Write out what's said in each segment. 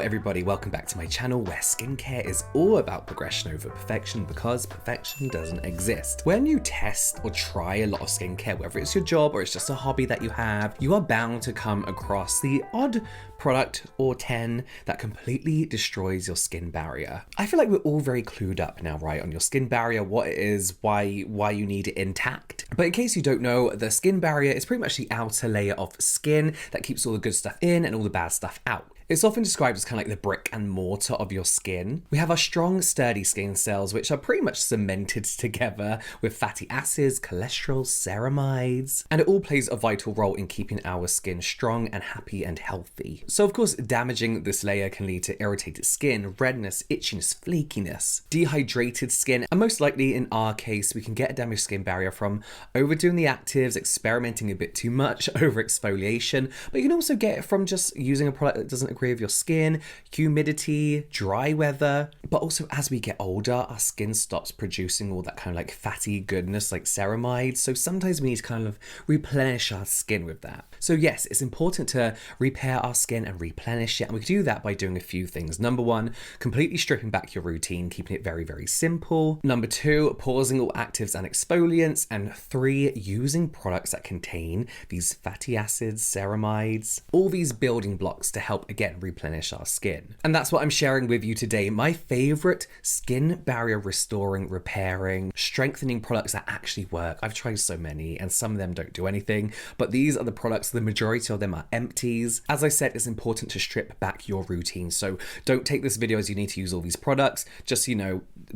everybody, welcome back to my channel where skincare is all about progression over perfection because perfection doesn't exist. When you test or try a lot of skincare, whether it's your job or it's just a hobby that you have, you are bound to come across the odd product or 10 that completely destroys your skin barrier. I feel like we're all very clued up now, right, on your skin barrier, what it is, why you need it intact. But in case you don't know, the skin barrier is pretty much the outer layer of skin that keeps all the good stuff in and all the bad stuff out. It's often described as kind of like the brick and mortar of your skin. We have our strong, sturdy skin cells, which are pretty much cemented together with fatty acids, cholesterol, ceramides, and it all plays a vital role in keeping our skin strong and happy and healthy. So of course, damaging this layer can lead to irritated skin, redness, itchiness, flakiness, dehydrated skin, and most likely in our case, we can get a damaged skin barrier from overdoing the actives, experimenting a bit too much, over exfoliation, but you can also get it from just using a product that doesn't agree with your skin, humidity, dry weather. But also as we get older, our skin stops producing all that kind of like fatty goodness like ceramides. So sometimes we need to kind of replenish our skin with that. So yes, it's important to repair our skin and replenish it. And we can do that by doing a few things. Number one, completely stripping back your routine, keeping it very, very simple. Number two, pausing all actives and exfoliants. And three, using products that contain these fatty acids, ceramides, all these building blocks to help, again, replenish our skin. And that's what I'm sharing with you today. My favorite skin barrier restoring, repairing, strengthening products that actually work. I've tried so many and some of them don't do anything, but these are the products, the majority of them are empties. As I said, it's important to strip back your routine. So don't take this video as you need to use all these products. Just,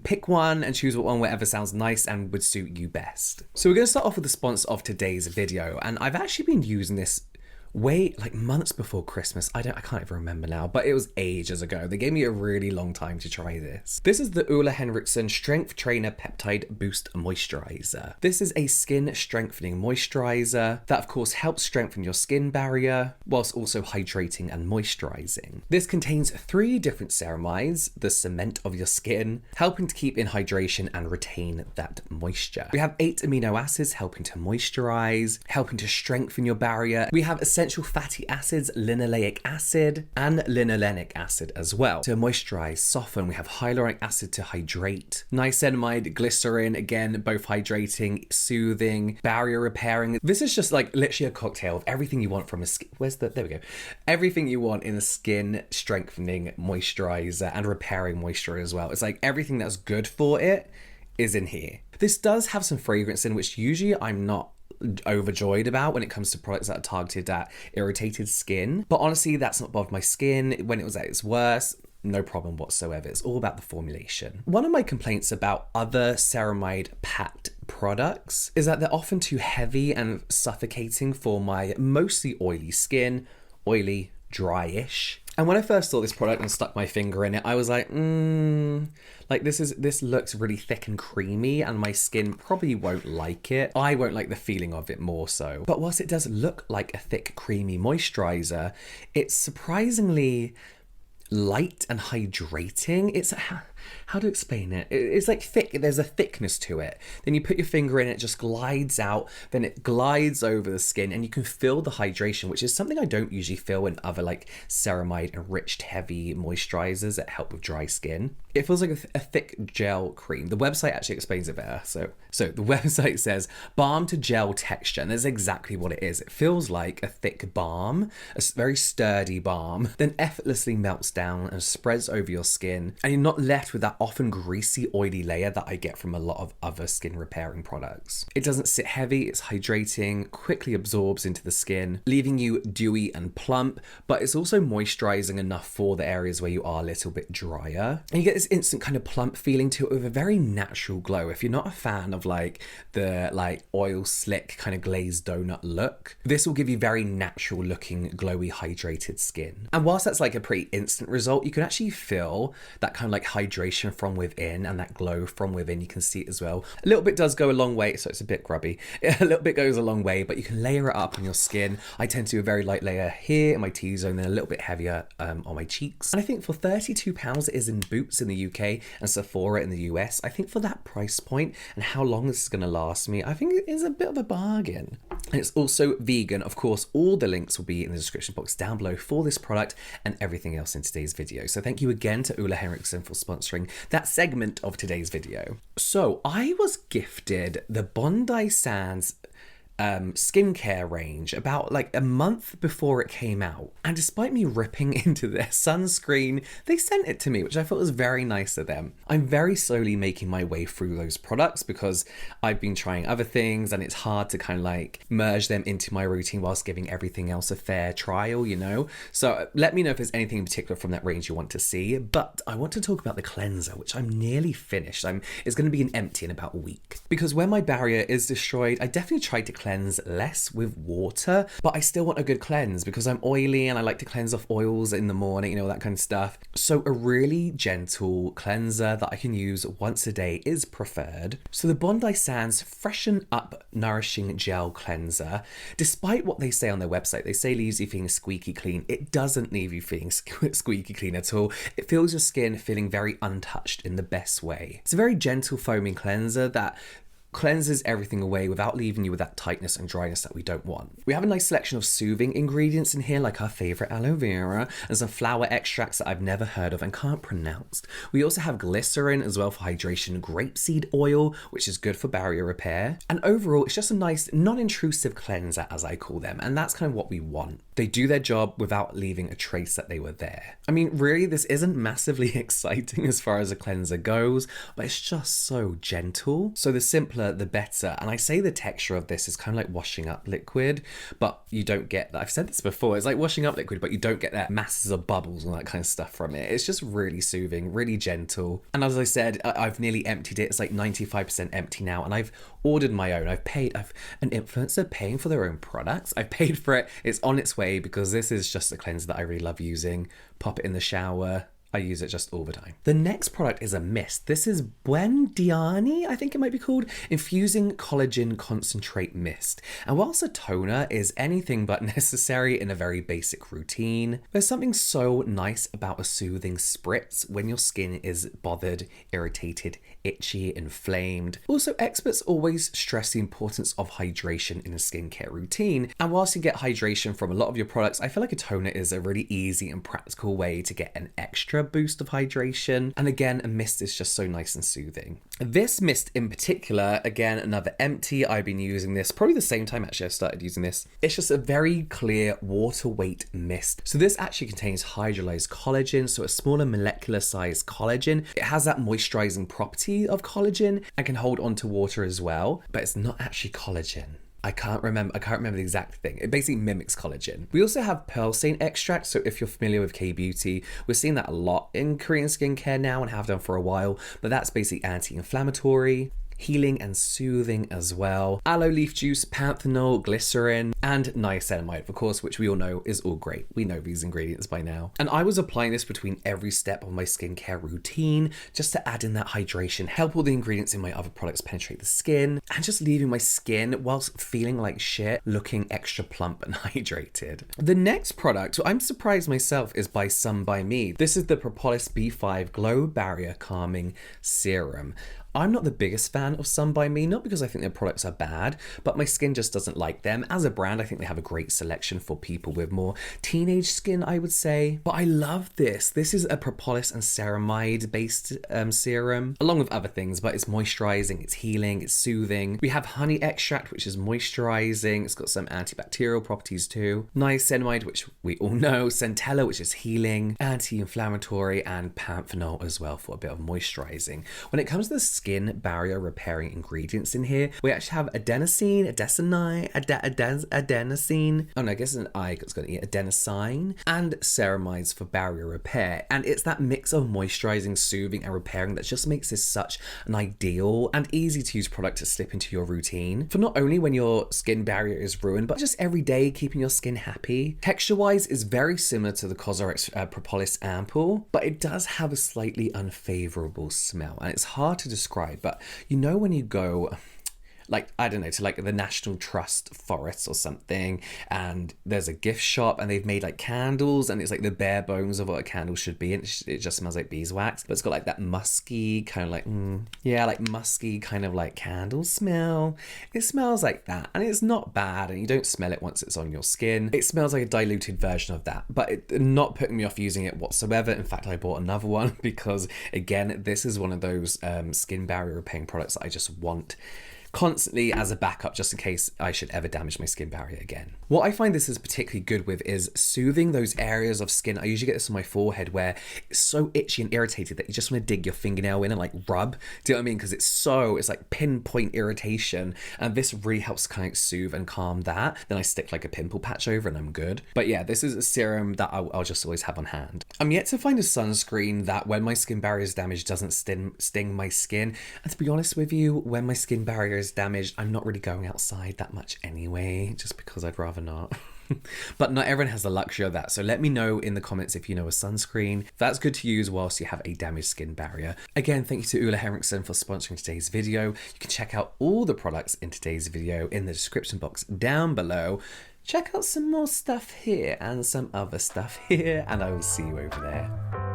pick one and choose one whatever sounds nice and would suit you best. So we're going to start off with the sponsor of today's video. And I've actually been using this like months before Christmas. I can't even remember now, but it was ages ago. They gave me a really long time to try this. This is the Henriksen Strength Trainer Peptide Boost Moisturizer. This is a skin strengthening moisturizer that of course helps strengthen your skin barrier whilst also hydrating and moisturizing. This contains 3 different ceramides, the cement of your skin, helping to keep in hydration and retain that moisture. We have 8 amino acids helping to moisturize, helping to strengthen your barrier. We have essential fatty acids, linoleic acid, and linolenic acid as well. To moisturize, soften, we have hyaluronic acid to hydrate, niacinamide, glycerin, again, both hydrating, soothing, barrier repairing. This is just like literally a cocktail of everything you want from a skin. There we go. Everything you want in a skin strengthening moisturizer and repairing moisture as well. It's like everything that's good for it is in here. This does have some fragrance in, which usually I'm not overjoyed about when it comes to products that are targeted at irritated skin. But honestly, that's not bothered my skin. When it was at its worst, no problem whatsoever. It's all about the formulation. One of my complaints about other ceramide packed products is that they're often too heavy and suffocating for my mostly oily skin, oily, dry-ish. And when I first saw this product and stuck my finger in it, I was like, this looks really thick and creamy and my skin probably won't like it. I won't like the feeling of it more so. But whilst it does look like a thick, creamy moisturizer, it's surprisingly light and hydrating. It's how to explain it? It's like thick. There's a thickness to it. Then you put your finger in, it just glides out. Then it glides over the skin, and you can feel the hydration, which is something I don't usually feel in other like ceramide enriched heavy moisturizers that help with dry skin. It feels like a thick gel cream. The website actually explains it better. So the website says balm to gel texture, and that's exactly what it is. It feels like a thick balm, a very sturdy balm, then effortlessly melts down and spreads over your skin, and you're not left with that often greasy, oily layer that I get from a lot of other skin repairing products. It doesn't sit heavy, it's hydrating, quickly absorbs into the skin, leaving you dewy and plump, but it's also moisturizing enough for the areas where you are a little bit drier. And you get this instant kind of plump feeling to it with a very natural glow. If you're not a fan of like the oil slick kind of glazed donut look, this will give you very natural looking, glowy, hydrated skin. And whilst that's like a pretty instant result, you can actually feel that kind of like hydration hydration from within and that glow from within. You can see it as well. A little bit does go a long way, so it's a bit grubby. A little bit goes a long way, but you can layer it up on your skin. I tend to do a very light layer here in my T-zone, then a little bit heavier on my cheeks. And I think for £32 it is in Boots in the UK and Sephora in the US. I think for that price point and how long this is going to last me, I think it is a bit of a bargain. And it's also vegan. Of course, all the links will be in the description box down below for this product and everything else in today's video. So thank you again to Ole Henriksen for sponsoring that segment of today's video. So I was gifted the Bondi Sands skincare range about like a month before it came out, and despite me ripping into their sunscreen, they sent it to me, which I thought was very nice of them. I'm very slowly making my way through those products because I've been trying other things and it's hard to kind of like merge them into my routine whilst giving everything else a fair trial, you know? So let me know if there's anything in particular from that range you want to see, but I want to talk about the cleanser, which I'm nearly finished. It's going to be an empty in about a week, because when my barrier is destroyed, I definitely tried to cleanse less with water, but I still want a good cleanse because I'm oily and I like to cleanse off oils in the morning, you know, that kind of stuff. So a really gentle cleanser that I can use once a day is preferred. So the Bondi Sands Freshen Up Nourishing Gel Cleanser, despite what they say on their website, they say leaves you feeling squeaky clean. It doesn't leave you feeling squeaky clean at all. It feels your skin feeling very untouched in the best way. It's a very gentle foaming cleanser that cleanses everything away without leaving you with that tightness and dryness that we don't want. We have a nice selection of soothing ingredients in here, like our favorite aloe vera and some flower extracts that I've never heard of and can't pronounce. We also have glycerin as well for hydration, grapeseed oil, which is good for barrier repair. And overall, it's just a nice, non-intrusive cleanser, as I call them. And that's kind of what we want. They do their job without leaving a trace that they were there. I mean, really, this isn't massively exciting as far as a cleanser goes, but it's just so gentle. So the simpler, the better. And I say the texture of this is kind of like washing up liquid, but you don't get that. I've said this before. It's like washing up liquid, but you don't get that masses of bubbles and that kind of stuff from it. It's just really soothing, really gentle. And as I said, I've nearly emptied it. It's like 95% empty now. And I've ordered my own. I've an influencer paying for their own products. I've paid for it. It's on its way because this is just a cleanser that I really love using. Pop it in the shower. I use it just all the time. The next product is a mist. This is Beaudiani, I think it might be called, Infusing Collagen Concentrate Mist. And whilst a toner is anything but necessary in a very basic routine, there's something so nice about a soothing spritz when your skin is bothered, irritated, itchy, inflamed. Also, experts always stress the importance of hydration in a skincare routine. And whilst you get hydration from a lot of your products, I feel like a toner is a really easy and practical way to get an extra boost of hydration. And again, a mist is just so nice and soothing. This mist in particular, again, another empty. I've been using this probably the same time actually I started using this. It's just a very clear water weight mist. So this actually contains hydrolyzed collagen, so a smaller molecular sized collagen. It has that moisturizing property of collagen and can hold on to water as well, but it's not actually collagen. I can't remember the exact thing. It basically mimics collagen. We also have pearl stain extract. So if you're familiar with K-beauty, we're seeing that a lot in Korean skincare now and have done for a while, but that's basically anti-inflammatory, healing and soothing as well. Aloe leaf juice, panthenol, glycerin, and niacinamide, of course, which we all know is all great. We know these ingredients by now. And I was applying this between every step of my skincare routine just to add in that hydration, help all the ingredients in my other products penetrate the skin, and just leaving my skin, whilst feeling like shit, looking extra plump and hydrated. The next product, I'm surprised myself, is by Sun By Me. This is the Propolis B5 Glow Barrier Calming Serum. I'm not the biggest fan of Sun By Me, not because I think their products are bad, but my skin just doesn't like them. As a brand, I think they have a great selection for people with more teenage skin, I would say. But I love this. This is a propolis and ceramide based serum, along with other things, but it's moisturizing, it's healing, it's soothing. We have honey extract, which is moisturizing. It's got some antibacterial properties too. Niacinamide, which we all know. Centella, which is healing, anti-inflammatory, and panthenol as well for a bit of moisturizing. When it comes to the skin barrier repairing ingredients in here. We actually have adenosine, adenosine. Oh no, I guess it's an I because it's got to adenosine, and ceramides for barrier repair. And it's that mix of moisturizing, soothing, and repairing that just makes this such an ideal and easy to use product to slip into your routine for not only when your skin barrier is ruined, but just every day keeping your skin happy. Texture wise is very similar to the Cosrx Propolis ampoule, but it does have a slightly unfavorable smell, and it's hard to describe, but you know when you go, like, I don't know, to like the National Trust forest or something, and there's a gift shop and they've made like candles, and it's like the bare bones of what a candle should be, and it just smells like beeswax, but it's got like that musky kind of like like musky kind of like candle smell. It smells like that, and it's not bad, and you don't smell it once it's on your skin. It smells like a diluted version of that, but it not putting me off using it whatsoever. In fact, I bought another one because again, this is one of those skin barrier repairing products that I just want constantly as a backup, just in case I should ever damage my skin barrier again. What I find this is particularly good with is soothing those areas of skin. I usually get this on my forehead where it's so itchy and irritated that you just want to dig your fingernail in and like rub. Do you know what I mean? Because it's like pinpoint irritation, and this really helps kind of soothe and calm that. Then I stick like a pimple patch over and I'm good. But yeah, this is a serum that I'll just always have on hand. I'm yet to find a sunscreen that when my skin barrier is damaged doesn't sting my skin. And to be honest with you, when my skin barrier is damaged, I'm not really going outside that much anyway, just because I'd rather not. But not everyone has the luxury of that, so let me know in the comments if you know a sunscreen that's good to use whilst you have a damaged skin barrier. Again, thank you to Ulla Henriksen for sponsoring today's video. You can check out all the products in today's video in the description box down below. Check out some more stuff here and some other stuff here, and I will see you over there.